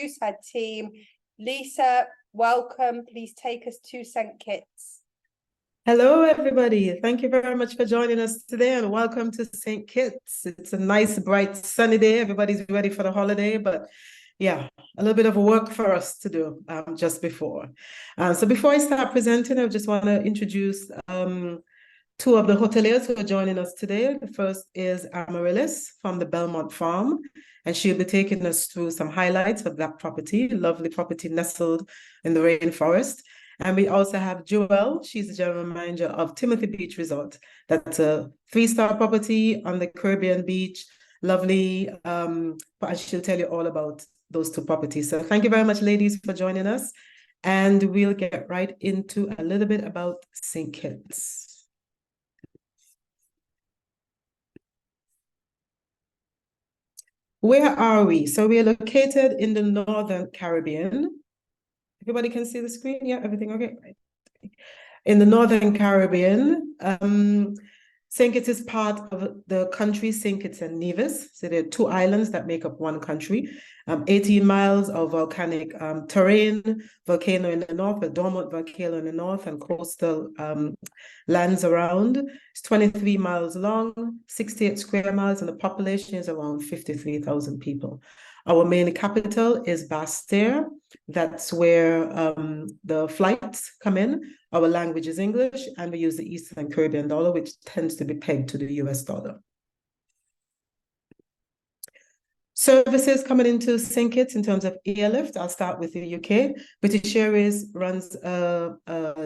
introduce our team. Lisa, welcome. Please take us to St. Kitts. Hello, everybody. Thank you very much for joining us today and welcome to St. Kitts. It's a nice, bright, sunny day. Everybody's ready for the holiday, but yeah, a little bit of work for us to do just before. So before I start presenting, I just want to introduce two of the hoteliers who are joining us today. The first is Amarylis from the Belmont Farm, and she'll be taking us through some highlights of that property, lovely property nestled in the rainforest. And we also have Joelle. She's the general manager of Timothy Beach Resort. That's a 3-star property on the Caribbean beach. Lovely. But she'll tell you all about those two properties. So thank you very much, ladies, for joining us. And we'll get right into a little bit about St. Kitts. Where are we? So we are located in the Northern Caribbean. Everybody can see the screen? Yeah, everything okay? Right. In the Northern Caribbean, St. Kitts is part of the country St. Kitts and Nevis. So there are 2 islands that make up one country. 18 miles of volcanic terrain, volcano in the north, a dormant volcano in the north, and coastal lands around. It's 23 miles long, 68 square miles, and the population is around 53,000 people. Our main capital is Basseterre. That's where the flights come in. Our language is English, and we use the Eastern Caribbean dollar, which tends to be pegged to the US dollar. Services coming into St. Kitts in terms of airlift. I'll start with the UK. British Airways runs a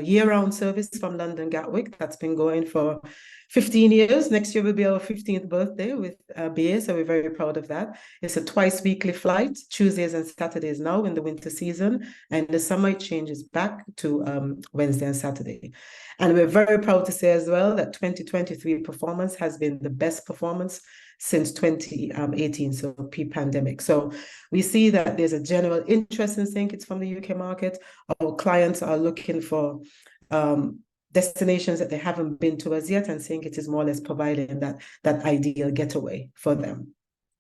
year-round service from London Gatwick. That's been going for 15 years. Next year will be our 15th birthday with BA, so we're very proud of that. It's a twice-weekly flight, Tuesdays and Saturdays now in the winter season, and the summer it changes back to Wednesday and Saturday. And we're very proud to say as well that 2023 performance has been the best performance since 2018, so pre-pandemic. So we see that there's a general interest in St. Kitts from the UK market. Our clients are looking for destinations that they haven't been to as yet, and St. Kitts is more or less providing that ideal getaway for them.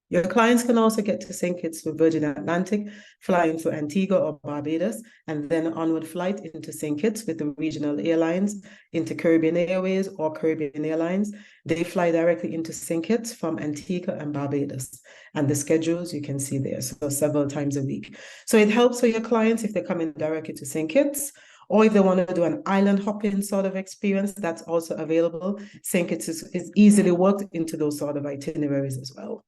Your clients can also get to St. Kitts through Virgin Atlantic, flying through Antigua or Barbados, and then onward flight into St. Kitts with the regional airlines, into Caribbean Airways or Caribbean Airlines. They fly directly into St. Kitts from Antigua and Barbados. And the schedules you can see there, so several times a week. So it helps for your clients if they're coming directly to St. Kitts, or if they want to do an island hopping sort of experience, that's also available. St. Kitts is easily worked into those sort of itineraries as well.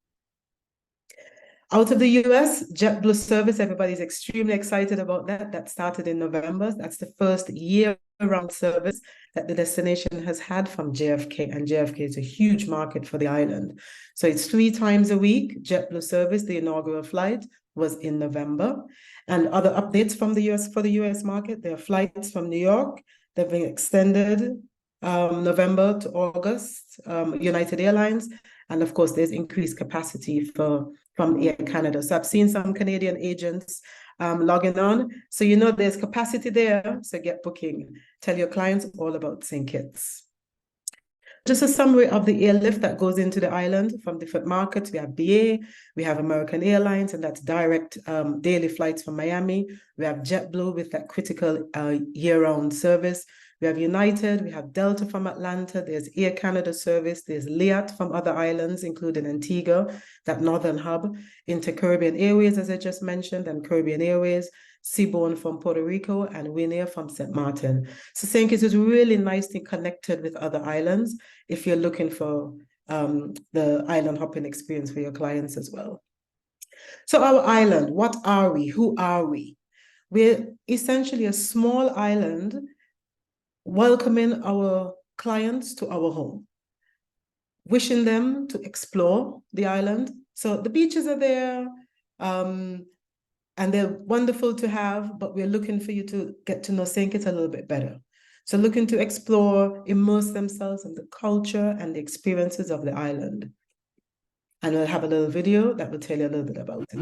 Out of the US, JetBlue service, everybody's extremely excited about that. That started in November. That's the first year-round service that the destination has had from JFK, and JFK is a huge market for the island. So it's 3 times a week, JetBlue service. The inaugural flight was in November. And other updates from the US for the US market, there are flights from New York. They've been extended November to August, United Airlines. And of course, there's increased capacity from Air Canada. So I've seen some Canadian agents logging on. So you know there's capacity there, so get booking. Tell your clients all about St. Kitts. Just a summary of the airlift that goes into the island from different markets. We have BA, we have American Airlines, and that's direct daily flights from Miami. We have JetBlue with that critical year-round service. We have United, we have Delta from Atlanta, there's Air Canada service, there's Liat from other islands, including Antigua, that northern hub, into Caribbean Airways, as I just mentioned, and Caribbean Airways, Seabourn from Puerto Rico, and Winair from St. Martin. So St. Kitts is really nicely connected with other islands if you're looking for the island hopping experience for your clients as well. So our island, what are we? Who are we? We're essentially a small island welcoming our clients to our home, wishing them to explore the island. So the beaches are there, and they're wonderful to have, but we're looking for you to get to know St. Kitts a little bit better. So looking to explore, immerse themselves in the culture and the experiences of the island. And we'll have a little video that will tell you a little bit about it.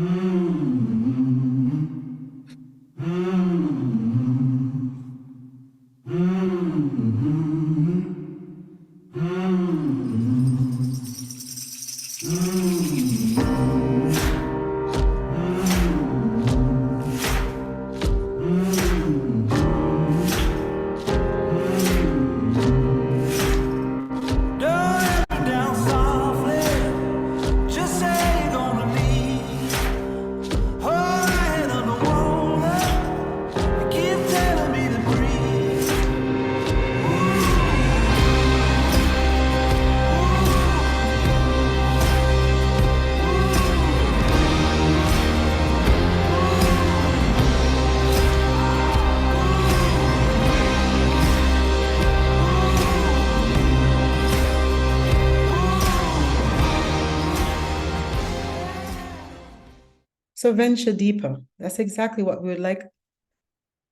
So venture deeper. That's exactly what we would like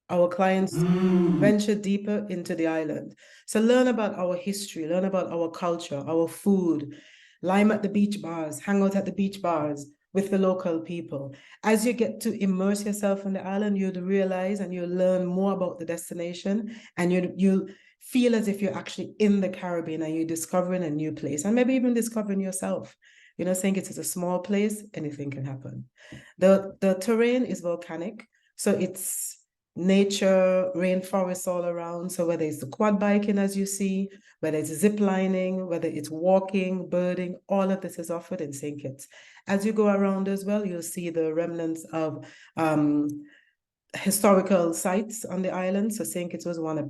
our clients venture deeper into the island. So learn about our history, learn about our culture, our food, lime at the beach bars, hang out at the beach bars with the local people. As you get to immerse yourself on the island, you'll realize and you'll learn more about the destination, and you'll feel as if you're actually in the Caribbean and you're discovering a new place, and maybe even discovering yourself. You know, saying it is a small place, anything can happen. The terrain is volcanic, so it's nature, rainforests all around. So whether it's the quad biking, as you see, whether it's zip lining, whether it's walking, birding, all of this is offered in St. Kitts. As you go around as well, you'll see the remnants of historical sites on the island. So St. Kitts was once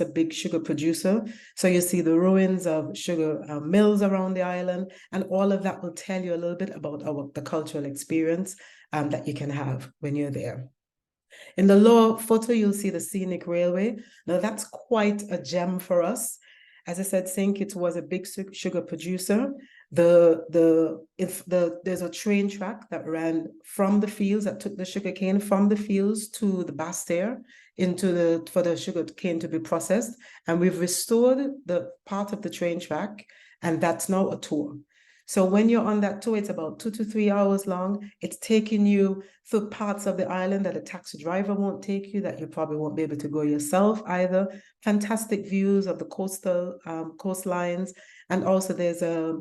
a big sugar producer. So you see the ruins of sugar mills around the island, and all of that will tell you a little bit about the cultural experience that you can have when you're there. In the lower photo, you'll see the scenic railway. Now that's quite a gem for us. As I said, St. Kitts was a big sugar producer. There's a train track that ran from the fields, that took the sugar cane from the fields to the Bastère for the sugar cane to be processed. And we've restored the part of the train track, and that's now a tour. So when you're on that tour, it's about 2 to 3 hours long. It's taking you through parts of the island that a taxi driver won't take you, that you probably won't be able to go yourself either. Fantastic views of the coastal coastlines. And also there's a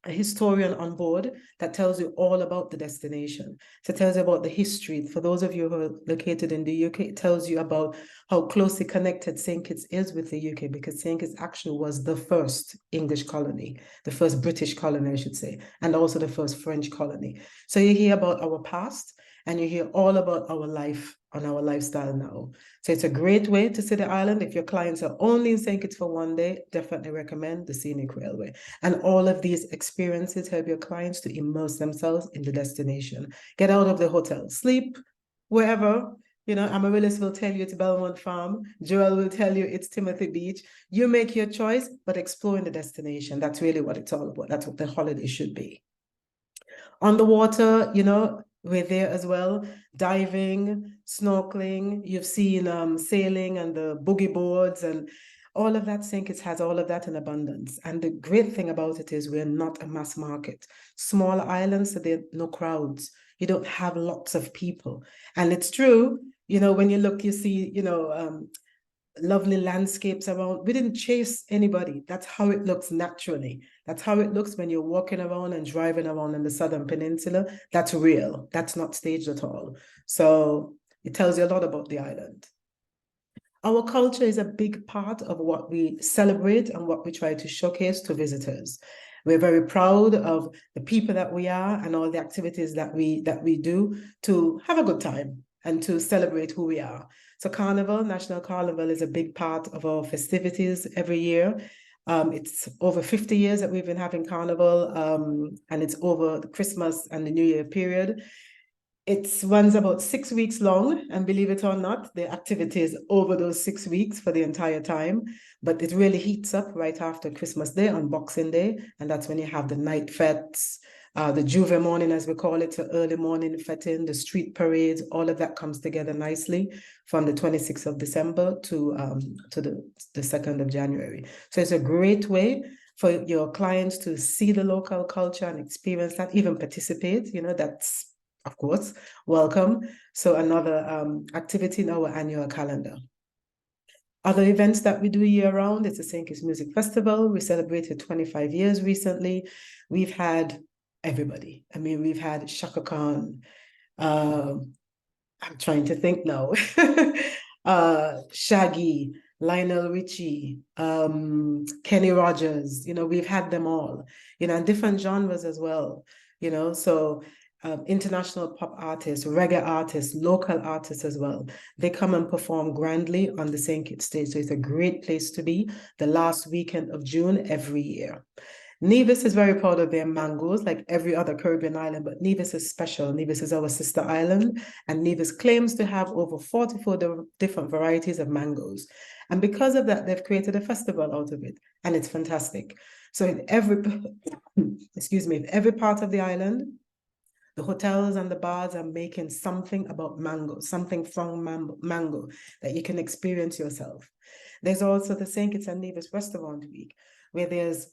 historian on board that tells you all about the destination. So it tells you about the history. For those of you who are located in the UK, it tells you about how closely connected St. Kitts is with the UK, because St. Kitts actually was the first English colony, the first British colony, I should say, and also the first French colony. So you hear about our past, and you hear all about our life and our lifestyle now. So it's a great way to see the island. If your clients are only in St. Kitts for one day, definitely recommend the scenic railway. And all of these experiences help your clients to immerse themselves in the destination. Get out of the hotel, sleep wherever. You know, Amarylis will tell you it's Belmont Farm. Joel will tell you it's Timothy Beach. You make your choice, but exploring the destination. That's really what it's all about. That's what the holiday should be. On the water, you know, we're there as well, diving, snorkeling. You've seen sailing and the boogie boards and all of that. St. Kitts has all of that in abundance. And the great thing about it is we're not a mass market. Small islands, so there are no crowds. You don't have lots of people. And it's true, you know, when you look, you see, you know, lovely landscapes around. We didn't chase anybody. That's how it looks naturally. That's how it looks when you're walking around and driving around in the Southern Peninsula. That's real. That's not staged at all. So it tells you a lot about the island. Our culture is a big part of what we celebrate and what we try to showcase to visitors. We're very proud of the people that we are and all the activities that we do to have a good time and to celebrate who we are. So Carnival, National Carnival, is a big part of our festivities every year. It's over 50 years that we've been having Carnival, and it's over the Christmas and the New Year period. It runs about 6 weeks long, and believe it or not, the activity is over those 6 weeks for the entire time, but it really heats up right after Christmas Day on Boxing Day, and that's when you have the night fetes, the Juve morning, as we call it, so early morning fetting, the street parades, all of that comes together nicely from the 26th of December to the 2nd of January. So it's a great way for your clients to see the local culture and experience that, even participate, you know, that's, of course, welcome. So another activity in our annual calendar. Other events that we do year-round is the St. Kitts Music Festival. We celebrated 25 years recently. We've had everybody. I mean, we've had Shaka Khan. I'm trying to think now. Shaggy, Lionel Richie, Kenny Rogers. You know, we've had them all. You know, and different genres as well. You know, so international pop artists, reggae artists, local artists as well. They come and perform grandly on the St. Kitts stage. So it's a great place to be the last weekend of June every year. Nevis is very proud of their mangoes, like every other Caribbean island, but Nevis is special. Nevis is our sister island, and Nevis claims to have over 44 different varieties of mangoes. And because of that, they've created a festival out of it, and it's fantastic. So in every, excuse me, in every part of the island, The hotels and the bars are making something about mango, something from mango that you can experience yourself. There's also the St. Kitts and Nevis Restaurant Week, where there's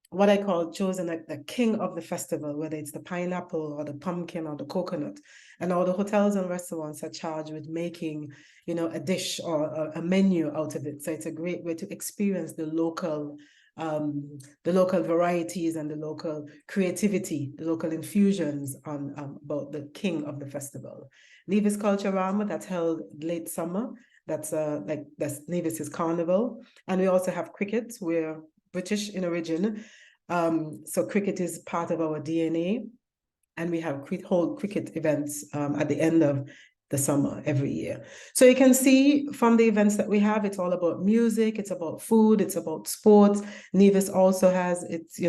what I call chosen like the king of the festival, whether it's the pineapple or the pumpkin or the coconut. And all the hotels and restaurants are charged with making, a dish or a menu out of it. So it's a great way to experience the local varieties and the local creativity, the local infusions on about the king of the festival. Nevis Culturama, that's held late summer. That's Nevis's carnival. And we also have cricket. We're British in origin. So cricket is part of our DNA. And we hold cricket events at the end of the summer every year. So you can see from the events that we have, it's all about music, it's about food, it's about sports. Nevis also has its,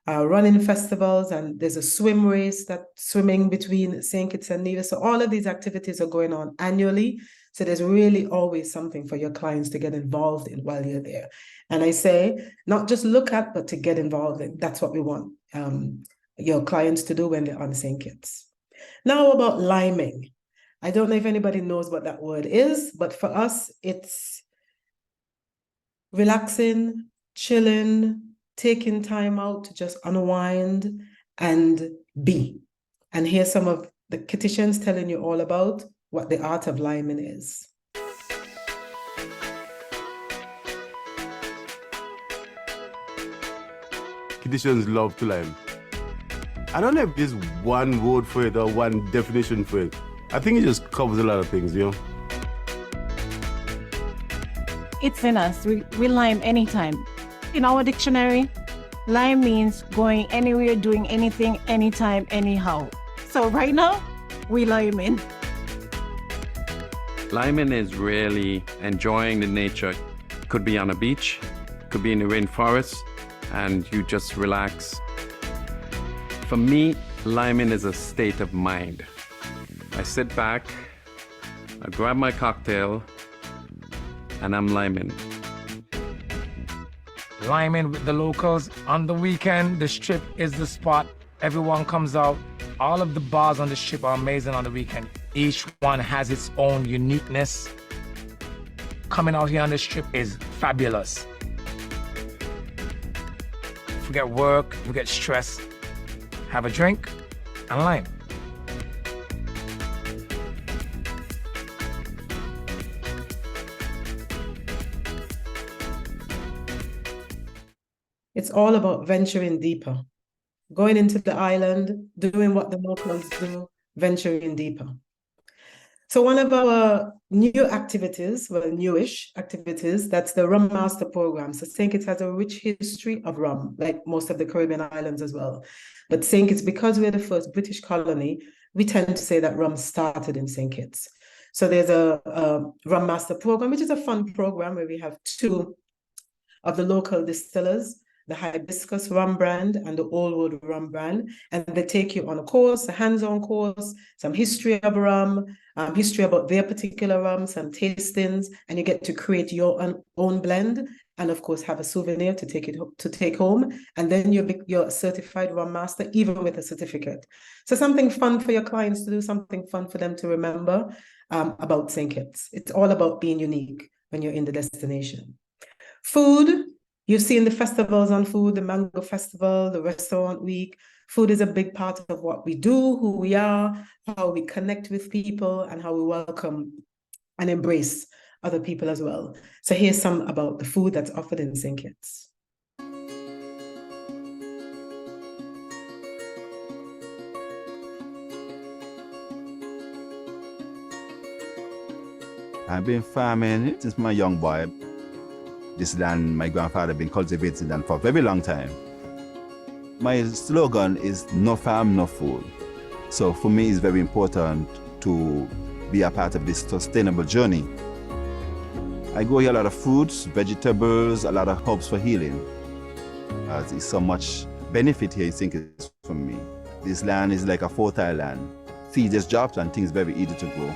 running festivals, and there's a swim race that's swimming between St. Kitts and Nevis. So all of these activities are going on annually. So there's really always something for your clients to get involved in while you're there. And I say, not just look at, but to get involved in. That's what we want your clients to do when they're on St. Kitts. Now about liming. I don't know if anybody knows what that word is, but for us, it's relaxing, chilling, taking time out to just unwind and be. And here's some of the Kittitians telling you all about what the art of liming is. Kittitians love to lime. I don't know if there's one word for it or one definition for it. I think it just covers a lot of things, It's in us. We lime anytime. In our dictionary, lime means going anywhere, doing anything, anytime, anyhow. So right now, we liming. Liming is really enjoying the nature. Could be on a beach, could be in the rainforest, and you just relax. For me, liming is a state of mind. I sit back, I grab my cocktail, and I'm liming. Liming with the locals. On the weekend, the strip is the spot. Everyone comes out. All of the bars on the strip are amazing on the weekend. Each one has its own uniqueness. Coming out here on the strip is fabulous. Forget work, forget stress. Have a drink and lime. It's all about venturing deeper, going into the island, doing what the locals do, venturing deeper. So one of our new activities, well, newish activities, that's the Rum Master Program. So St. Kitts has a rich history of rum, like most of the Caribbean islands as well. But St. Kitts, because we're the first British colony, we tend to say that rum started in St. Kitts. So there's a Rum Master Program, which is a fun program where we have two of the local distillers, the Hibiscus rum brand and the Old Wood rum brand, and they take you on a course, a hands-on course, some history of rum, history about their particular rum, some tastings, and you get to create your own blend, and of course have a souvenir to take home, and then you're a certified rum master, even with a certificate. So something fun for your clients to do, something fun for them to remember about St. Kitts. It's all about being unique when you're in the destination. Food. You've seen the festivals on food, the Mango Festival, the Restaurant Week. Food is a big part of what we do, who we are, how we connect with people, and how we welcome and embrace other people as well. So here's some about the food that's offered in St. Kitts. I've been farming since my young boy. This land, my grandfather been cultivating land for a very long time. My slogan is no farm, no food. So for me, it's very important to be a part of this sustainable journey. I grow here a lot of fruits, vegetables, a lot of herbs for healing. There's so much benefit here, I think, it's for me. This land is like a fertile land. Seed just drops and things very easy to grow.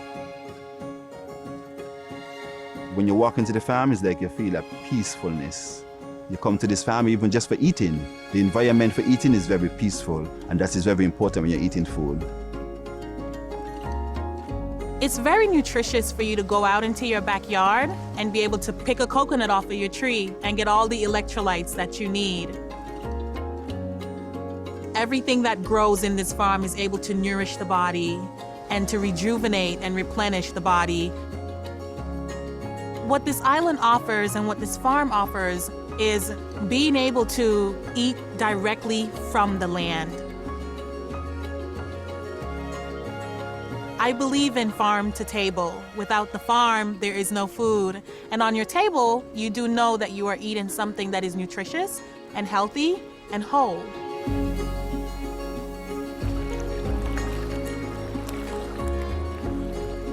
When you walk into the farm, it's like you feel a peacefulness. You come to this farm even just for eating. The environment for eating is very peaceful, and that is very important when you're eating food. It's very nutritious for you to go out into your backyard and be able to pick a coconut off of your tree and get all the electrolytes that you need. Everything that grows in this farm is able to nourish the body and to rejuvenate and replenish the body. What this island offers and what this farm offers is being able to eat directly from the land. I believe in farm to table. Without the farm, there is no food. And on your table, you do know that you are eating something that is nutritious and healthy and whole.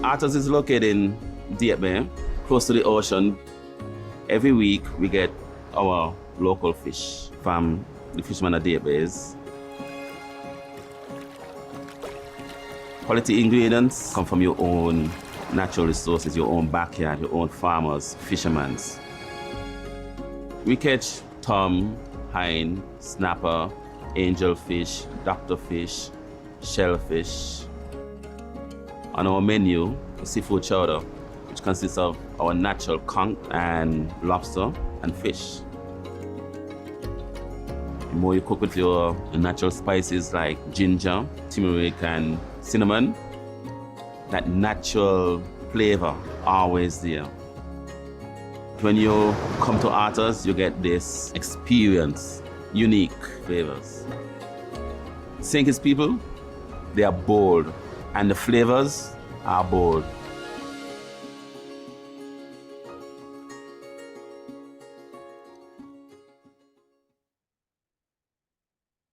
Arthurs is located in Dávila, close to the ocean. Every week we get our local fish from the fishermen at Dávila. Quality ingredients come from your own natural resources, your own backyard, your own farmers, fishermen. We catch tom, hine, snapper, angelfish, doctorfish, shellfish. On our menu, seafood chowder, which consists of our natural conch and lobster and fish. The more you cook with your natural spices like ginger, turmeric, and cinnamon, that natural flavor always there. When you come to Arthurs, you get this experience, unique flavors. St. Kitts people, they are bold, and the flavors are bold.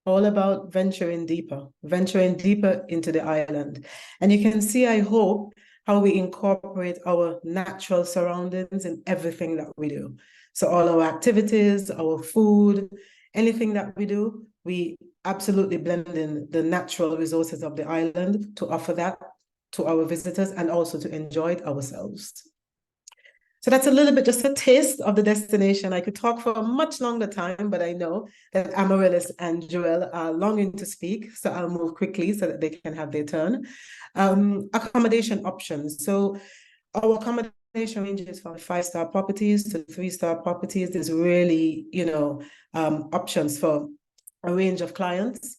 All about venturing deeper into the island. And you can see, I hope, how we incorporate our natural surroundings in everything that we do. So all our activities, our food, anything that we do, we absolutely blend in the natural resources of the island to offer that to our visitors and also to enjoy it ourselves. So that's a little bit, just a taste of the destination. I could talk for a much longer time, but I know that Amarylis and Joel are longing to speak, so I'll move quickly so that they can have their turn. Accommodation options. So our accommodation ranges from 5-star properties to 3-star properties. There's really, options for a range of clients.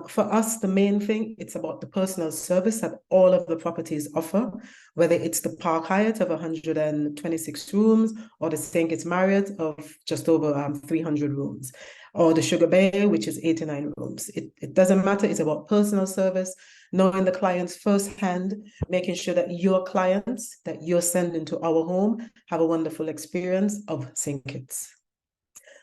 For us, the main thing, it's about the personal service that all of the properties offer, whether it's the Park Hyatt of 126 rooms or the St. Kitts Marriott of just over 300 rooms, or the Sugar Bay, which is 89 rooms. It doesn't matter. It's about personal service, knowing the clients firsthand, making sure that your clients that you're sending to our home have a wonderful experience of St. Kitts.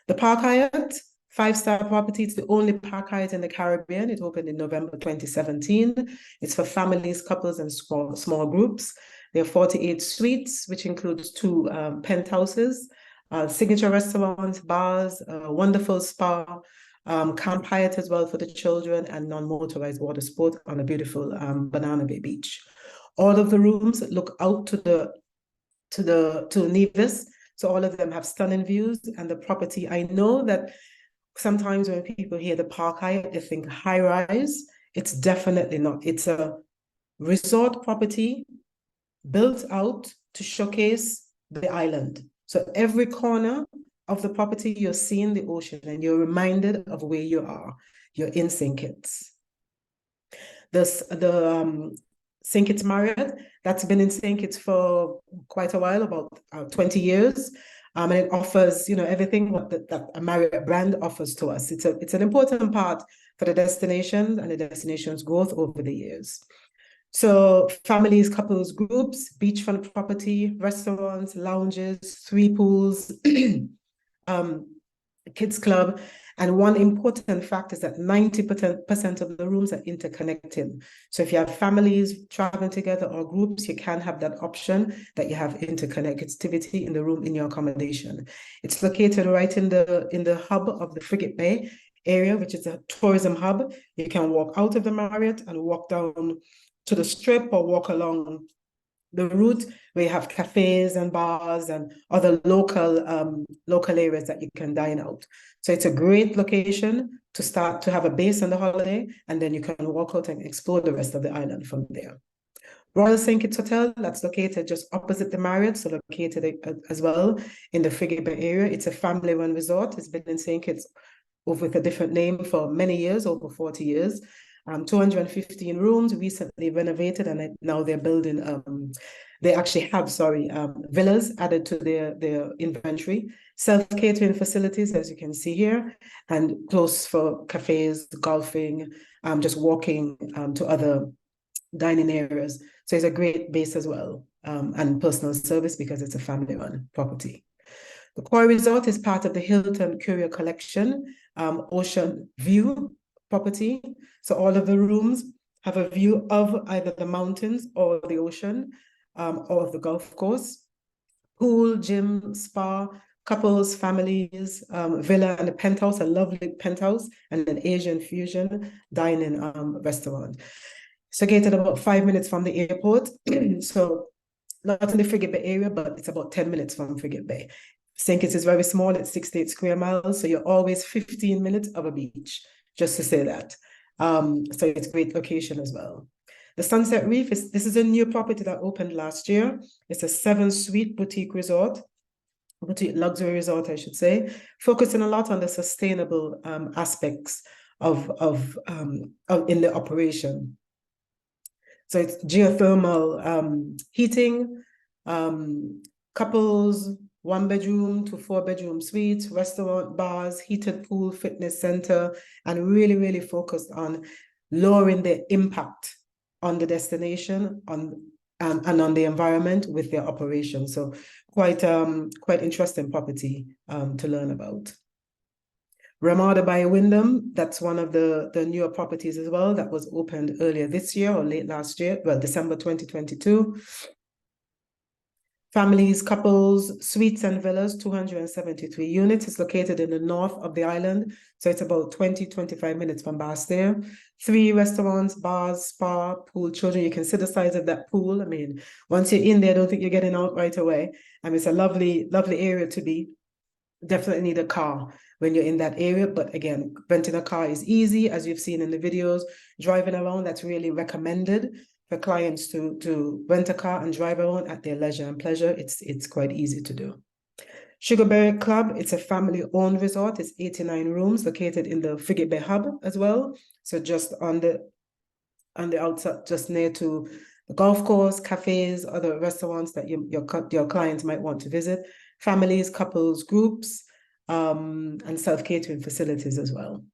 The Park Hyatt, 5-star property. It's the only Park Hyatt in the Caribbean. It opened in November 2017. It's for families, couples, and small groups. There are 48 suites, which includes 2 penthouses, signature restaurants, bars, a wonderful spa, Camp Hyatt as well for the children, and non-motorized water sport on a beautiful Banana Bay beach. All of the rooms look out to Nevis, so all of them have stunning views. And the property, I know that sometimes when people hear the Park Hyatt, they think high rise. It's definitely not. It's a resort property built out to showcase the island. So every corner of the property, you're seeing the ocean and you're reminded of where you are. You're in St. Kitts. The St. Kitts Marriott, that's been in St. Kitts for quite a while, about 20 years. And it offers, everything that a Marriott brand offers to us. It's an important part for the destination and the destination's growth over the years. So families, couples, groups, beachfront property, restaurants, lounges, 3 pools, kids club. And one important fact is that 90% of the rooms are interconnected. So if you have families traveling together or groups, you can have that option that you have interconnectivity in the room in your accommodation. It's located right in the hub of the Frigate Bay area, which is a tourism hub. You can walk out of the Marriott and walk down to the strip or walk along the route where you have cafes and bars and other local areas that you can dine out. So it's a great location to start to have a base on the holiday, and then you can walk out and explore the rest of the island from there. Royal St. Kitts Hotel, that's located just opposite the Marriott, so located as well in the Frigate Bay area. It's a family-run resort. It's been in St. Kitts with a different name for many years, over 40 years. 215 rooms, recently renovated, and now they're building, they actually have, villas added to their inventory. Self-catering facilities, as you can see here, and close for cafes, golfing, just walking to other dining areas. So it's a great base as well, and personal service because it's a family-run property. The Koi Resort is part of the Hilton Curio Collection Ocean View property. So all of the rooms have a view of either the mountains or the ocean, or the golf course. Pool, gym, spa, couples, families, villa and a penthouse, a lovely penthouse, and an Asian fusion dining restaurant. So located about 5 minutes from the airport. So not in the Frigate Bay area, but it's about 10 minutes from Frigate Bay. St. Kitts is very small, it's 68 square miles, so you're always 15 minutes of a beach, just to say that. So it's a great location as well. The Sunset Reef, this is a new property that opened last year. It's a 7-suite boutique luxury resort, I should say, focusing a lot on the sustainable aspects of in the operation. So it's geothermal heating, couples, 1-bedroom to 4-bedroom suites, restaurant, bars, heated pool, fitness center, and really, really focused on lowering the impact on the destination and on the environment with their operation. So quite interesting property to learn about. Ramada by Wyndham, that's one of the newer properties as well that was opened earlier this year or late last year, well, December 2022. Families, couples, suites and villas, 273 units. It's located in the north of the island, so it's about 20-25 minutes from Basse-Terre. 3 restaurants, bars, spa, pool, children. You can see the size of that pool. I mean, once you're in there, I don't think you're getting out right away. I mean, it's a lovely, lovely area to be. Definitely need a car when you're in that area, but again, renting a car is easy, as you've seen in the videos. Driving around, that's really recommended for clients to rent a car and drive around at their leisure and pleasure. It's quite easy to do. Sugarberry Club, it's a family-owned resort. It's 89 rooms located in the Frigate Bay hub as well. So just on the outside, just near to the golf course, cafes, other restaurants that your clients might want to visit. Families, couples, groups, and self-catering facilities as well.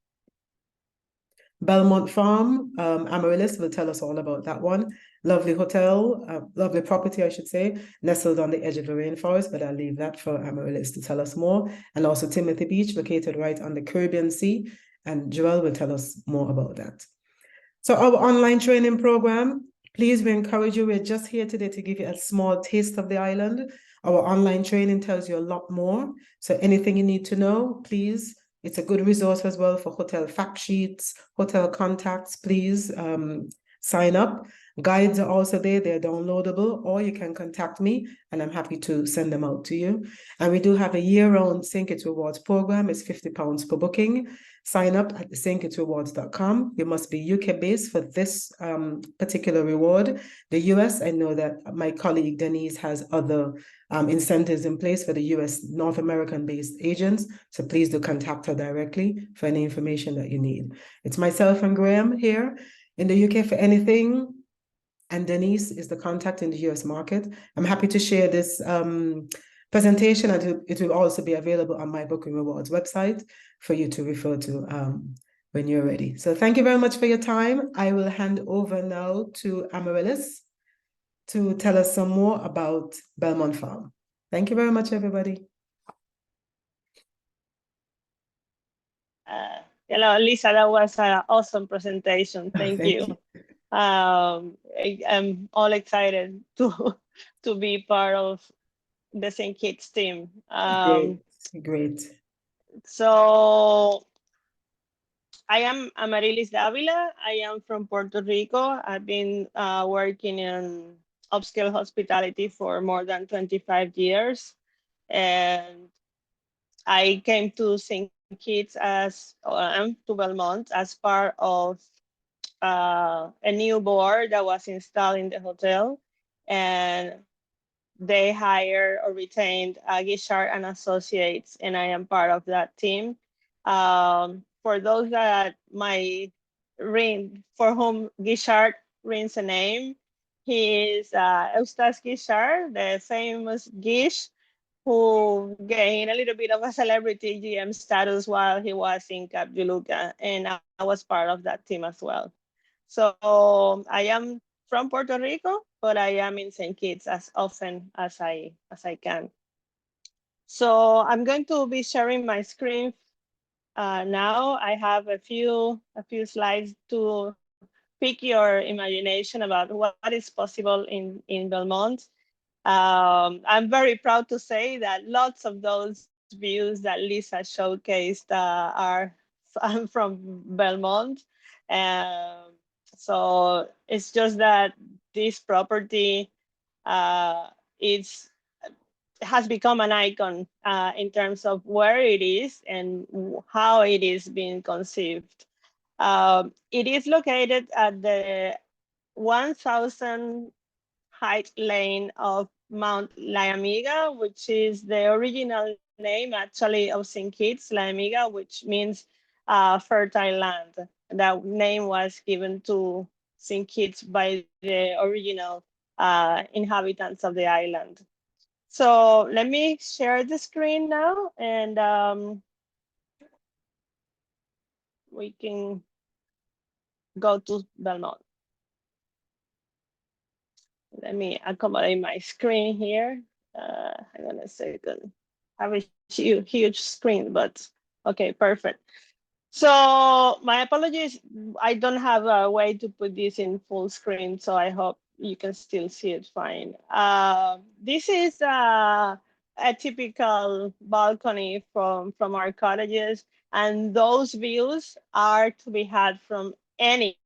Belmont Farm, Amarylis will tell us all about that one. Lovely hotel, lovely property, I should say, nestled on the edge of the rainforest, but I'll leave that for Amarylis to tell us more. And also Timothy Beach, located right on the Caribbean Sea, and Joelle will tell us more about that. So our online training program, please, we encourage you, we're just here today to give you a small taste of the island. Our online training tells you a lot more. So anything you need to know, please. It's a good resource as well for hotel fact sheets, hotel contacts, please sign up. Guides are also there, they're downloadable, or you can contact me and I'm happy to send them out to you. And we do have a year-round St. Kitts Rewards program. It's £50 per booking. Sign up at stkittsrewards.com. You must be UK-based for this particular reward. The US, I know that my colleague Denise has other incentives in place for the US North American-based agents. So please do contact her directly for any information that you need. It's myself and Graham here in the UK for anything. And Denise is the contact in the US market. I'm happy to share this presentation, and it will also be available on my Booking Rewards website for you to refer to when you're ready. So thank you very much for your time. I will hand over now to Amarylis to tell us some more about Belmont Farm. Thank you very much, everybody. Hello, Lisa, that was an awesome presentation. Thank you. I'm all excited to be part of the St. Kitts team. Great. So I am Amarylis Dávila. I am from Puerto Rico. I've been working in upscale hospitality for more than 25 years. And I came to St. Kitts to Belmont as part of a new board that was installed in the hotel, and they hired or retained Guichard and Associates, and I am part of that team. For those that might ring, for whom Guichard rings a name, he is Eustace Guichard, the famous Guiche, who gained a little bit of a celebrity GM status while he was in Cap Juluca, and I was part of that team as well. So I am from Puerto Rico, but I am in St. Kitts as often as I can. So I'm going to be sharing my screen now. I have a few slides to pique your imagination about what is possible in Belmont. I'm very proud to say that lots of those views that Lisa showcased are from Belmont. So it's just that this property has become an icon in terms of where it is and how it is being conceived. It is located at the 1,000 height lane of Mount Liamuiga, which is the original name actually of St. Kitts, Liamuiga, which means fertile land. That name was given to St. Kitts by the original inhabitants of the island. So let me share the screen now, and we can go to Belmont. Let me accommodate my screen here. Hang on a second. I have a huge screen, but okay, perfect. So my apologies, I don't have a way to put this in full screen, so I hope you can still see it fine. This is a typical balcony from our cottages, and those views are to be had from any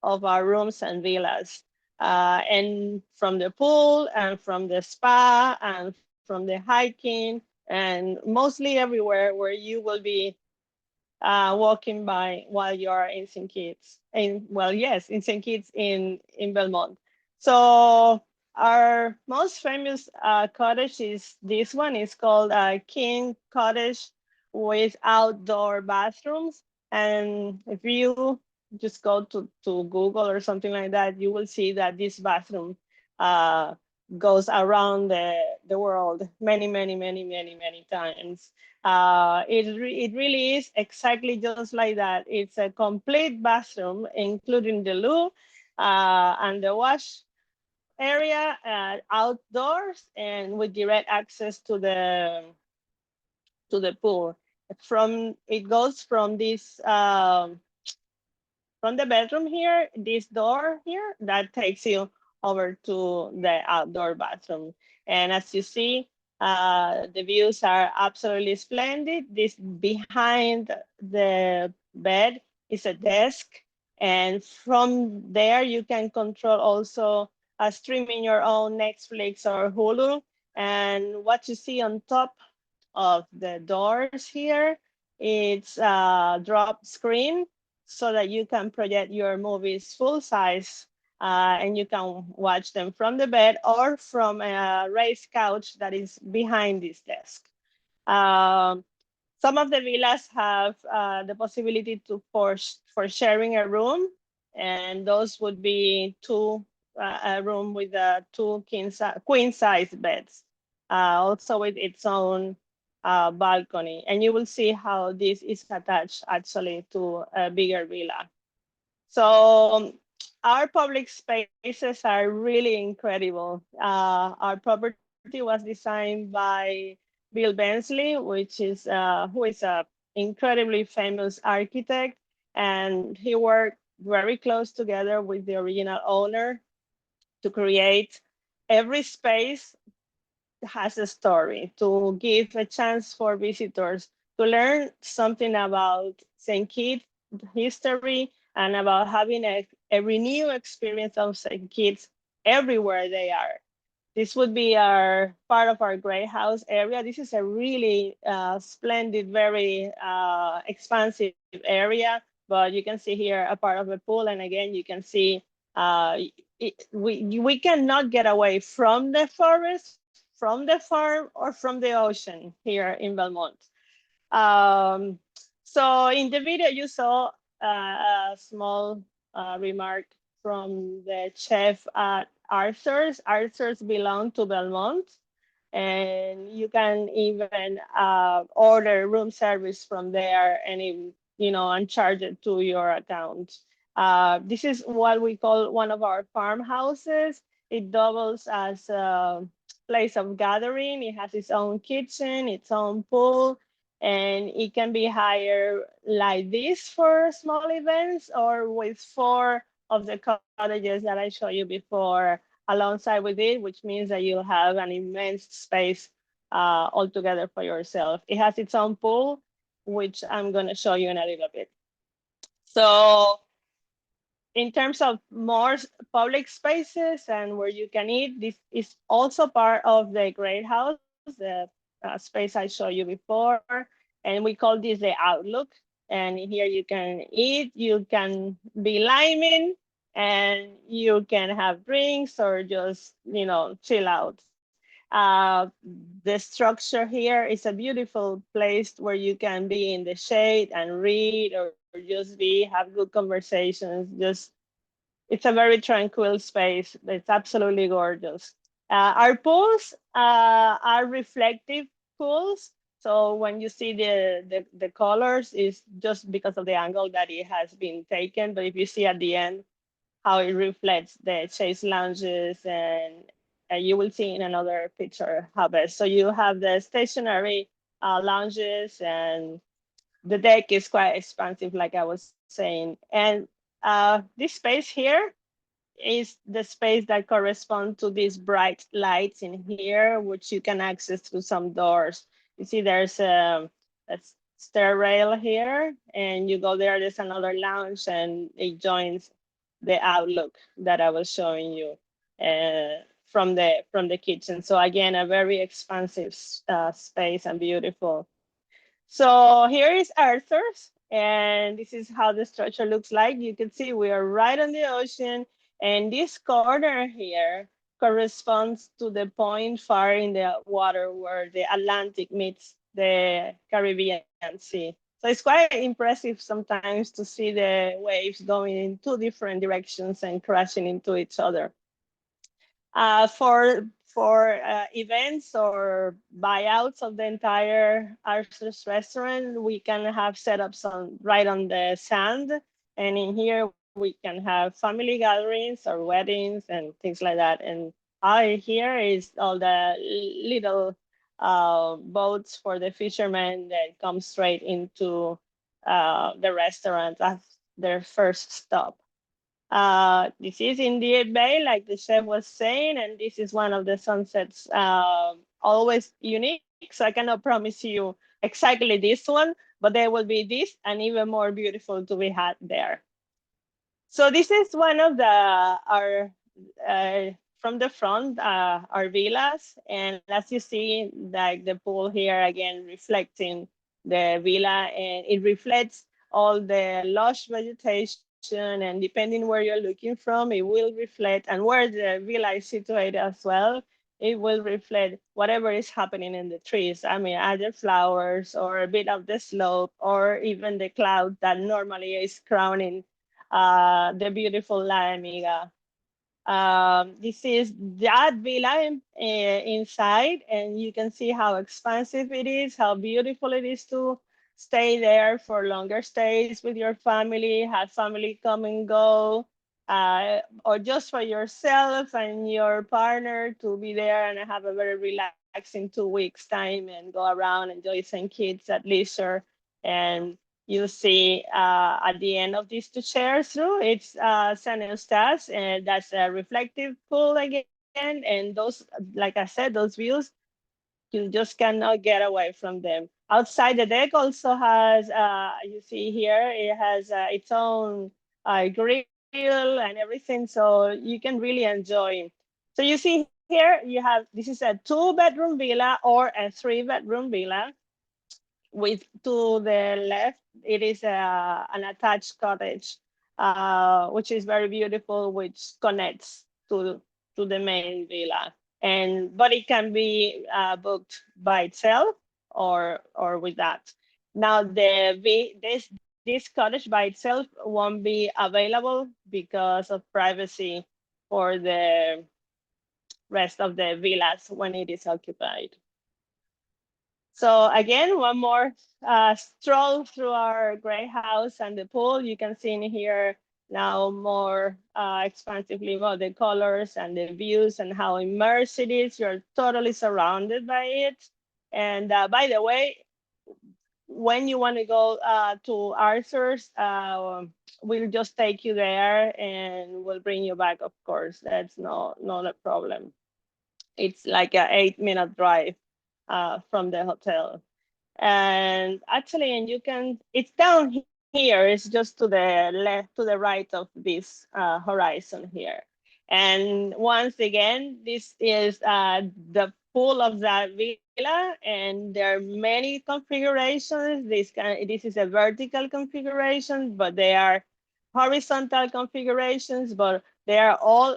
of our rooms and villas, and from the pool and from the spa and from the hiking, and mostly everywhere where you will be walking by while you are in St. Kitts. In St. Kitts in Belmont. So our most famous cottage is this one. It's called King Cottage with outdoor bathrooms. And if you just go to Google or something like that, you will see that this bathroom goes around the world many times. It really is exactly just like that. It's a complete bathroom, including the loo and the wash area outdoors, and with direct access to the pool. It goes from this from the bedroom here, this door here, that takes you over to the outdoor bathroom. And as you see, the views are absolutely splendid. This behind the bed is a desk. And from there, you can control also streaming your own Netflix or Hulu. And what you see on top of the doors here, it's a drop screen so that you can project your movies full size and you can watch them from the bed or from a raised couch that is behind this desk. Some of the villas have the possibility for sharing a room, and those would be a room with two queen size beds, also with its own balcony. And you will see how this is attached actually to a bigger villa. So our public spaces are really incredible. Our property was designed by Bill Bensley, who is an incredibly famous architect, and he worked very close together with the original owner to create every space has a story, to give a chance for visitors to learn something about St. Kitts history and about having a renewed experience of St. Kitts everywhere they are. This would be part of our Great House area. This is a really splendid, very expansive area, but you can see here a part of the pool. And again, you can see we cannot get away from the forest, from the farm, or from the ocean here in Belmont. So in the video, you saw a small remark from the chef at Arthur's. Arthur's belong to Belmont, and you can even order room service from there, and and charge it to your account. This is what we call one of our farmhouses. It doubles as a place of gathering. It has its own kitchen, its own pool, and it can be hired like this for small events, or with 4 of the cottages that I showed you before alongside with it, which means that you'll have an immense space altogether for yourself. It has its own pool, which I'm going to show you in a little bit. So in terms of more public spaces and where you can eat, this is also part of the Great House, the space I showed you before. And we call this the Outlook. And here you can eat, you can be liming, and you can have drinks or just, chill out. The structure here is a beautiful place where you can be in the shade and read, or just have good conversations. It's a very tranquil space. It's absolutely gorgeous. Our pools are reflective pools. So when you see the colors, is just because of the angle that it has been taken. But if you see at the end how it reflects the chaise lounges, and you will see in another picture how best. So you have the stationary lounges, and the deck is quite expansive, like I was saying. And this space here is the space that corresponds to these bright lights in here, which you can access through some doors. You see there's a stair rail here, and you go there, there's another lounge, and it joins the Outlook that I was showing you from the kitchen. So again, a very expansive space and beautiful. So here is Arthur's, and this is how the structure looks like. You can see we are right on the ocean, and this corner here corresponds to the point far in the water where the Atlantic meets the Caribbean Sea. So it's quite impressive sometimes to see the waves going in 2 different directions and crashing into each other. For events or buyouts of the entire Arthur's restaurant, we can have setups right on the sand. And in here, we can have family gatherings or weddings and things like that. And here is all the little boats for the fishermen that come straight into the restaurant as their first stop. This is indeed Belle, like the chef was saying, and this is one of the sunsets, always unique. So I cannot promise you exactly this one, but there will be this and even more beautiful to be had there. So this is one of our from the front, our villas, and as you see, like the pool here again reflecting the villa, and it reflects all the lush vegetation. And depending where you're looking from, it will reflect, and where the villa is situated as well, it will reflect whatever is happening in the trees. I mean, either flowers or a bit of the slope, or even the cloud that normally is crowning the beautiful Liamuiga. This is that villa inside, and you can see how expansive it is, how beautiful it is to stay there for longer stays with your family, have family come and go, or just for yourself and your partner to be there and have a very relaxing 2 weeks time and go around, enjoy some kids at leisure. And you see at the end of these 2 chairs through, it's San Eustace, and that's a reflective pool again. And those, like I said, those views, you just cannot get away from them. Outside the deck also has, you see here, it has its own grill and everything, so you can really enjoy. So you see here, you have, this is a 2-bedroom villa or a 3-bedroom villa. to the left, it is an attached cottage, which is very beautiful, which connects to the main villa. But it can be booked by itself or with that. Now this cottage by itself won't be available because of privacy for the rest of the villas when it is occupied. So again, one more stroll through our great house and the pool. You can see in here now more expansively about the colors and the views and how immersed it is. You're totally surrounded by it. And by the way, when you want to go to Arthur's, we'll just take you there and we'll bring you back, of course. That's not a problem. It's like an 8-minute drive from the hotel. And actually, it's down here, it's just to the left, to the right of this horizon here. And once again, this is the pool of that villa, and there are many configurations. This is a vertical configuration, but they are horizontal configurations, but they are all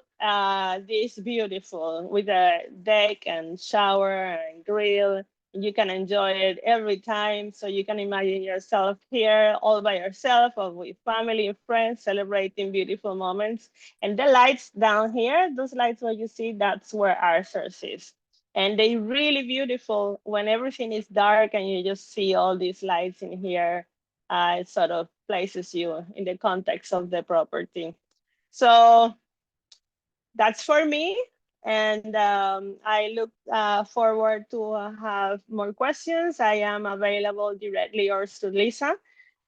this beautiful with a deck and shower and grill. You can enjoy it every time. So you can imagine yourself here all by yourself or with family and friends celebrating beautiful moments. And the lights down here, those lights where you see, that's where Arthur's is. And they're really beautiful when everything is dark and you just see all these lights in here. It sort of places you in the context of the property. So that's for me. And I look forward to have more questions. I am available directly or to Lisa.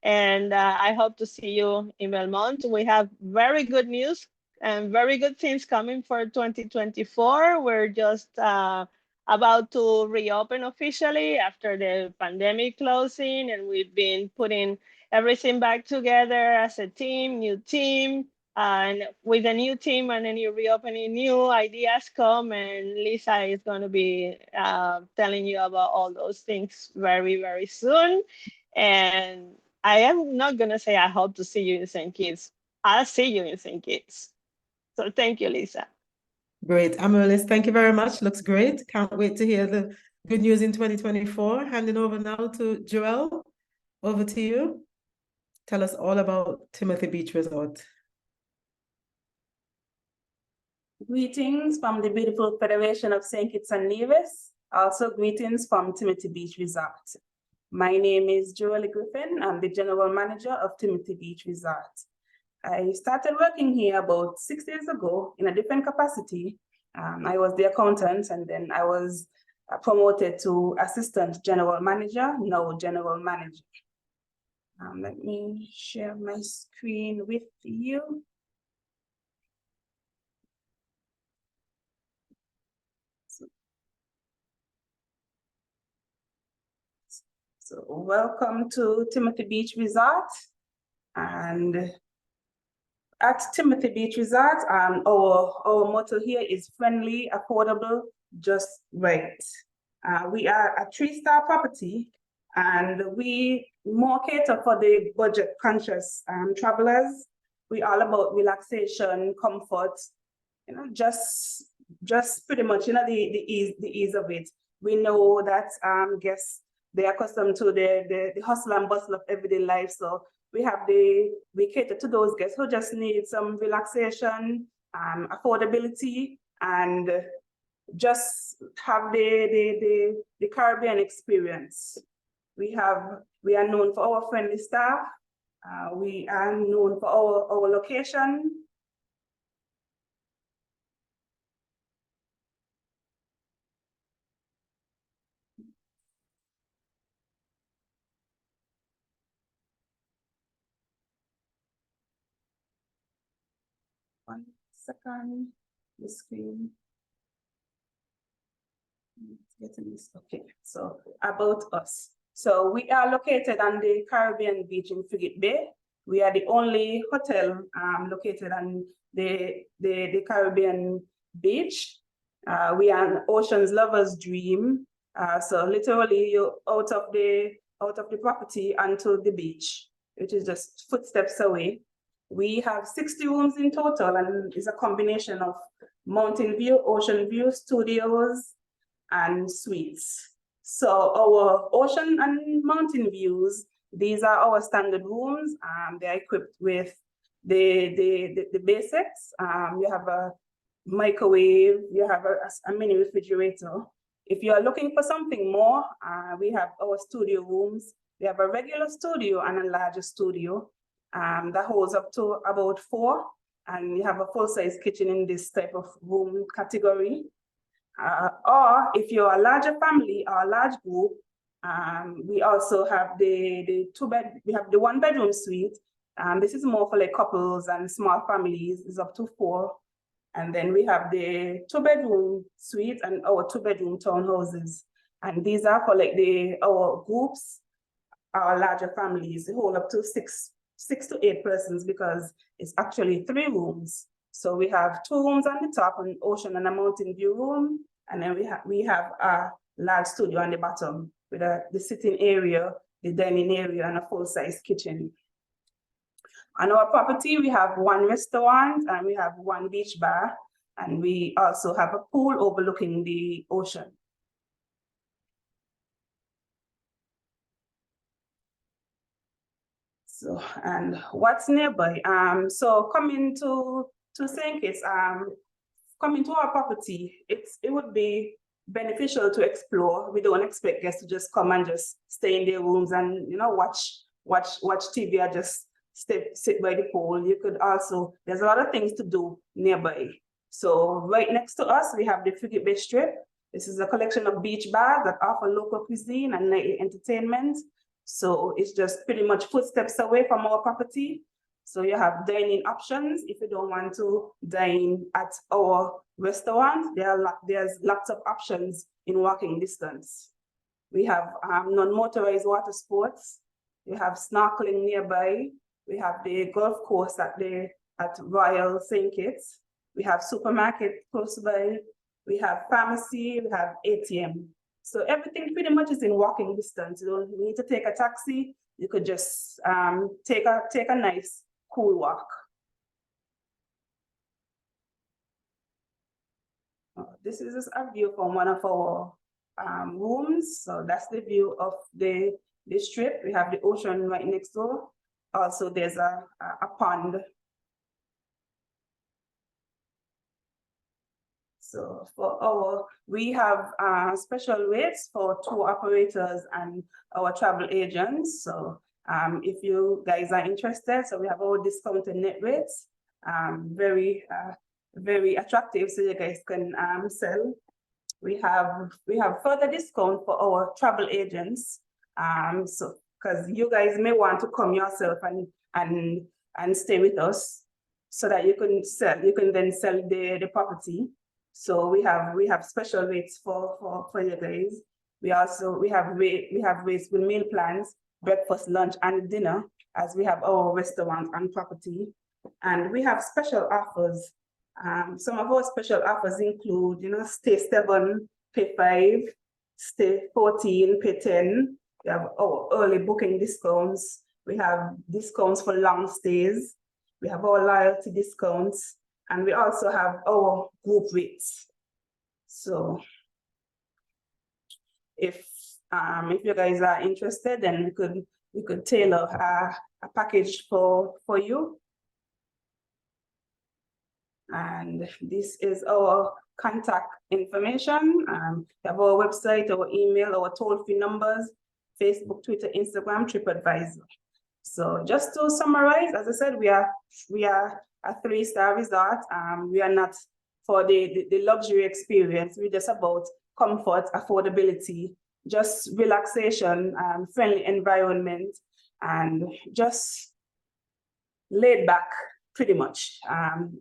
And I hope to see you in Belmont. We have very good news and very good things coming for 2024. We're just about to reopen officially after the pandemic closing. And we've been putting everything back together as a team, new team. And with a new team and a new reopening, new ideas come, and Lisa is going to be telling you about all those things very, very soon. And I am not going to say I hope to see you in St. Kitts. I'll see you in St. Kitts. So thank you, Lisa. Great. Amarylis, thank you very much. Looks great. Can't wait to hear the good news in 2024. Handing over now to Joelle. Over to you. Tell us all about Timothy Beach Resort. Greetings from the beautiful Federation of St. Kitts and Nevis. Also greetings from Timothy Beach Resort. My name is Joelle Griffin. I'm the General Manager of Timothy Beach Resort. I started working here about 6 years ago in a different capacity. I was the accountant, and then I was promoted to Assistant General Manager, now General Manager. Let me share my screen with you. So welcome to Timothy Beach Resort. And at Timothy Beach Resort, our motto here is friendly, affordable, just right. We are a 3-star property, and we more cater for the budget conscious travelers. We all about relaxation, comfort, just pretty much, the ease of it. We know that guests, they are accustomed to the hustle and bustle of everyday life. So we cater to those guests who just need some relaxation, affordability, and just have the Caribbean experience. We are known for our friendly staff. We are known for our location. One second, the screen. Getting this. Okay, so about us. So we are located on the Caribbean beach in Frigate Bay. We are the only hotel located on the Caribbean beach. We are an ocean's lover's dream. So literally, you're out of the out of the property onto the beach, which is just footsteps away. We have 60 rooms in total, and it's a combination of mountain view, ocean view, studios, and suites. So our ocean and mountain views, these are our standard rooms. They're equipped with the basics. You have a microwave, you have a mini refrigerator. If you are looking for something more, we have our studio rooms. We have a regular studio and a larger studio that holds up to about 4. And you have a full-size kitchen in this type of room category. Or if you're a larger family or a large group, we also have we have the 1-bedroom suite. This is more for like couples and small families, it's up to 4. And then we have the 2-bedroom suite and our 2-bedroom townhouses. And these are for like our groups, our larger families, they hold up to 6 to 8 persons because it's actually 3 rooms. So we have 2 rooms on the top, an ocean and a mountain view room. And then we have a large studio on the bottom with the sitting area, the dining area, and a full-size kitchen. On our property, we have 1 restaurant and we have 1 beach bar. And we also have a pool overlooking the ocean. So, and what's nearby? So coming to St. Kitts, coming to our property, it would be beneficial to explore. We don't expect guests to just come and just stay in their rooms and watch TV or just sit by the pool. You could also, there's a lot of things to do nearby. So right next to us, we have the Frigate Bay Strip. This is a collection of beach bars that offer local cuisine and nightly entertainment. So it's just pretty much footsteps away from our property. So you have dining options. If you don't want to dine at our restaurant, there's lots of options in walking distance. We have non-motorized water sports. We have snorkeling nearby. We have the golf course at Royal St. Kitts. We have supermarket close by. We have pharmacy. We have ATM. So everything pretty much is in walking distance. You don't need to take a taxi. You could just take a nice, cool walk. This is just a view from one of our rooms. So that's the view of the strip. We have the ocean right next door. Also, there's a pond. So we have special rates for tour operators and our travel agents. So if you guys are interested, so we have our discounted net rates, very attractive, so you guys can sell. We have further discount for our travel agents. So because you guys may want to come yourself and stay with us, so that you can then sell the property. So we have special rates for you guys. We have rates with meal plans, breakfast, lunch, and dinner, as we have our restaurant and property. And we have special offers. Some of our special offers include, stay 7, pay 5, stay 14, pay 10. We have our early booking discounts. We have discounts for long stays. We have our loyalty discounts. And we also have our group rates. So if you guys are interested, then we could tailor a package for you. And this is our contact information. We have our website, our email, our toll-free numbers, Facebook, Twitter, Instagram, TripAdvisor. So just to summarize, as I said, we are a 3-star resort. We are not for the luxury experience. We're just about comfort, affordability, just relaxation, friendly environment, and just laid back, pretty much.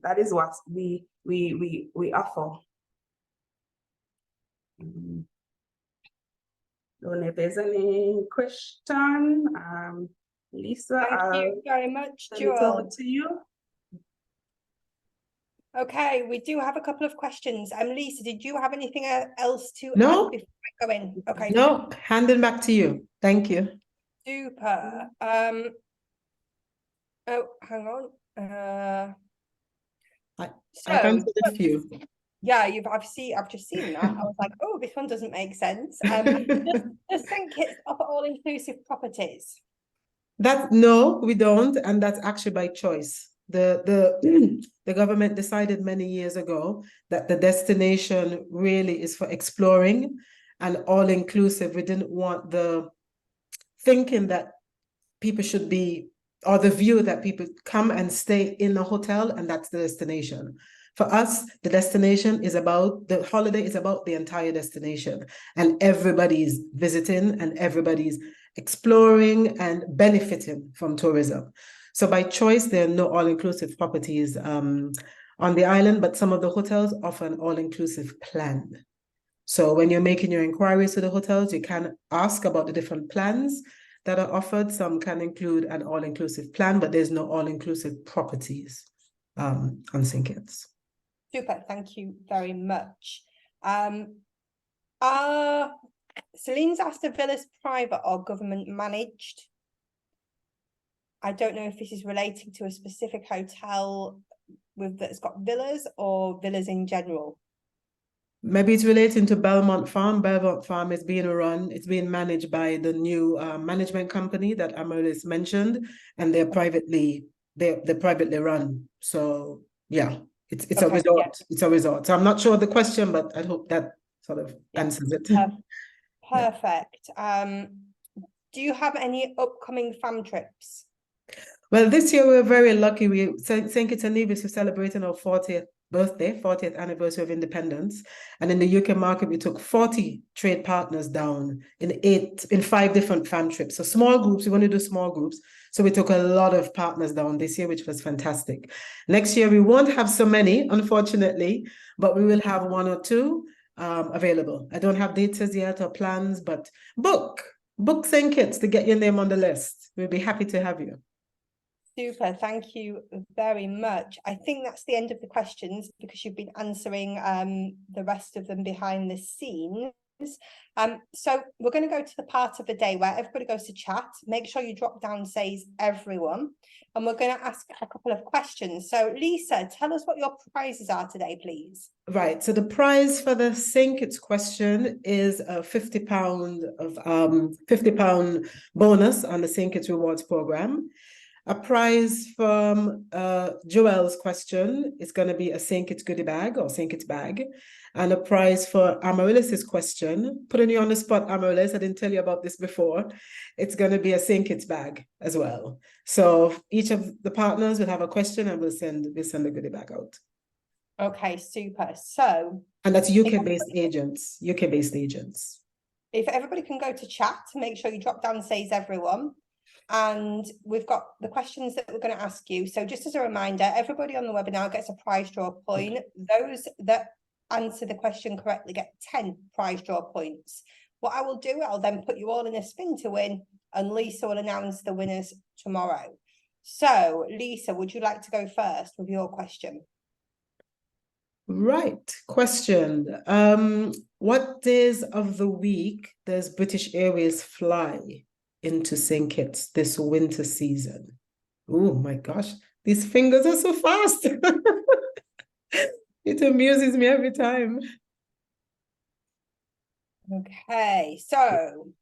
That is what we offer. Don't know if there's any question. Lisa, thank you very much, Jewel. Over to you. Okay, we do have a couple of questions. Lisa, did you have anything else to No. add before I go in? Okay. No, handing back to you. Thank you. Super. Oh, hang on. I So can see a few. yeah, I've just seen that. I was like, oh, this one doesn't make sense. Does St. Kitts offer all-inclusive properties? No, we don't, and that's actually by choice. The government decided many years ago that the destination really is for exploring and all-inclusive. We didn't want the thinking that people should be, or the view that people come and stay in a hotel and that's the destination. For us, the destination is about, the holiday is about the entire destination, and everybody's visiting and everybody's exploring and benefiting from tourism. So by choice, there are no all-inclusive properties on the island, but some of the hotels offer an all-inclusive plan. So when you're making your inquiries to the hotels, you can ask about the different plans that are offered. Some can include an all-inclusive plan, but there's no all-inclusive properties on St. Kitts. Super, thank you very much. Celine's asked if villa's private or government managed. I don't know if this is relating to a specific hotel that's got villas or villas in general. Maybe it's relating to Belmont Farm. Belmont Farm is being run, it's being managed by the new management company that Amarylis mentioned, and they're privately run. So yeah, it's a resort. Yeah. It's a resort. So I'm not sure of the question, but I hope that sort of answers it. Perfect. Do you have any upcoming fam trips? Well, this year we're very lucky. St. Kitts and Nevis are celebrating our 40th birthday, 40th anniversary of independence. And in the UK market, we took 40 trade partners down in 5 different fam trips. So small groups, we want to do small groups. So we took a lot of partners down this year, which was fantastic. Next year, we won't have so many, unfortunately, but we will have 1 or 2 available. I don't have dates as yet or plans, but book St. Kitts to get your name on the list. We'll be happy to have you. Super, thank you very much. I think that's the end of the questions because you've been answering the rest of them behind the scenes. So we're going to go to the part of the day where everybody goes to chat. Make sure you drop down says everyone, and we're going to ask a couple of questions. So Lisa, tell us what your prizes are today, please. Right, so the prize for the St. Kitts question is a £50 £50 bonus on the St. Kitts Rewards program. A prize from Joelle's question is going to be a St. Kitts goodie bag or St. Kitts bag. And a prize for Amarylis' question, putting you on the spot, Amarylis, I didn't tell you about this before. It's going to be a St. Kitts bag as well. So each of the partners will have a question and we'll send the goodie bag out. Okay, super. So, and that's UK-based agents, If everybody can go to chat, make sure you drop down says everyone. And we've got the questions that we're going to ask you. So just as a reminder, everybody on the webinar gets a prize draw point. Those that answer the question correctly get 10 prize draw points. What I will do, I'll then put you all in a spin to win, and Lisa will announce the winners tomorrow. So Lisa, would you like to go first with your question? Right, question. What days of the week does British Airways fly into St. Kitts this winter season? Oh my gosh, these fingers are so fast. It amuses me every time. Okay, so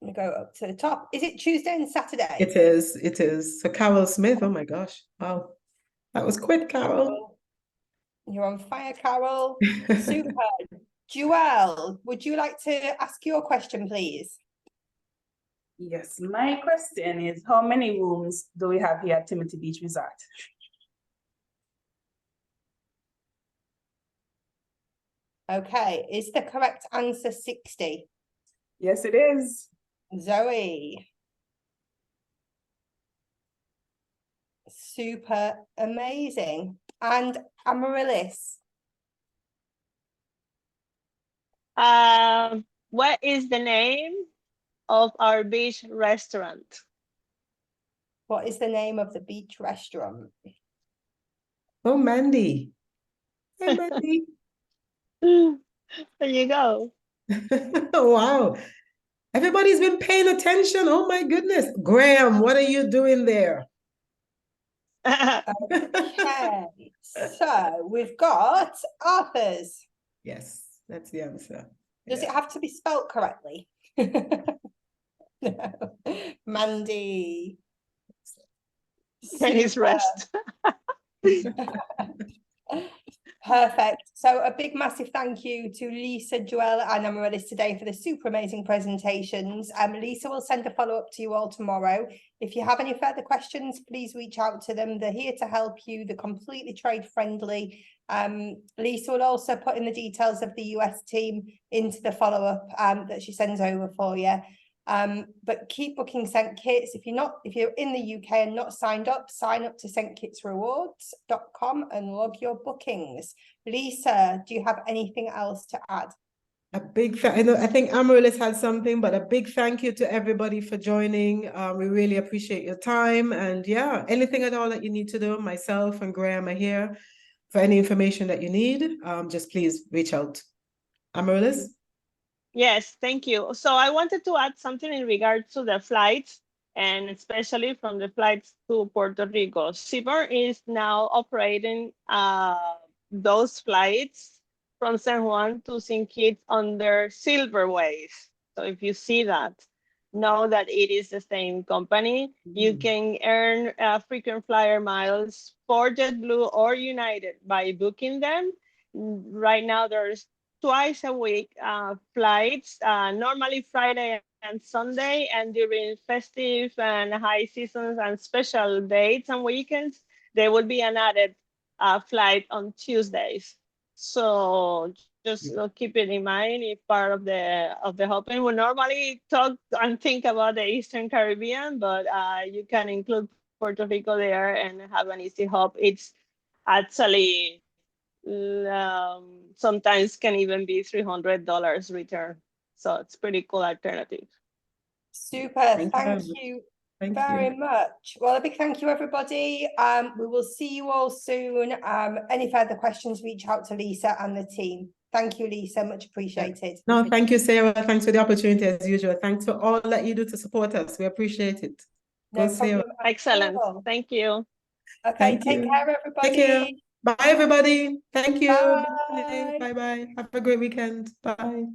let me go up to the top. Is it Tuesday and Saturday? It is. So Carol Smith, oh my gosh, wow. That was quick, Carol. You're on fire, Carol. Super. Joelle, would you like to ask your question, please? Yes, my question is, how many rooms do we have here at Timothy Beach Resort? Okay, is the correct answer 60? Yes, it is. Zoe. Super amazing. And Amarylis. What is the name of our beach restaurant? What is the name of the beach restaurant? Oh, Mandy. Hey, Mandy. There you go. Wow. Everybody's been paying attention. Oh my goodness. Graham, what are you doing there? Okay, so we've got Arthur's. Yes, that's the answer. Does it Yeah. have to be spelt correctly? No. Mandy. Penny's Super. rest. Perfect. So a big massive thank you to Lisa, Joelle and Amarylis today for the super amazing presentations. Lisa will send a follow-up to you all tomorrow. If you have any further questions, please reach out to them. They're here to help you. They're completely trade friendly. Lisa will also put in the details of the US team into the follow-up that she sends over for you. But keep booking St. Kitts. If you're in the UK and not signed up, sign up to stkitsrewards.com and log your bookings. Lisa, do you have anything else to add? I think Amarylis had something, but a big thank you to everybody for joining. We really appreciate your time. And yeah, anything at all that you need to do, myself and Graham are here for any information that you need. Just please reach out. Amarylis? Yes, thank you. So I wanted to add something in regards to the flights, and especially from the flights to Puerto Rico. Seabourn is now operating those flights from San Juan to St. Kitts under Silverways. So if you see that, know that it is the same company. You can earn frequent flyer miles for JetBlue or United by booking them. Right now, there's twice a week flights, normally Friday and Sunday, and during festive and high seasons and special dates and weekends, there will be an added flight on Tuesdays. So just keep it in mind if part of the hopping. We normally talk and think about the Eastern Caribbean, but you can include Puerto Rico there and have an easy hop. It's actually sometimes can even be $300 return. So it's pretty cool alternative. Super. Thank you very you. much. Well, a big thank you, everybody. We will see you all soon. Any further questions, reach out to Lisa and the team. Thank you, Lisa. Much appreciated. No, thank you, Sarah. Thanks for the opportunity as usual. Thanks for all that you do to support us. We appreciate it. No Go, Sarah. problem. Excellent. Thank you. Okay, Thank take you. care, everybody. Take care. Bye, everybody. Thank you. Bye. Bye-bye. Have a great weekend. Bye.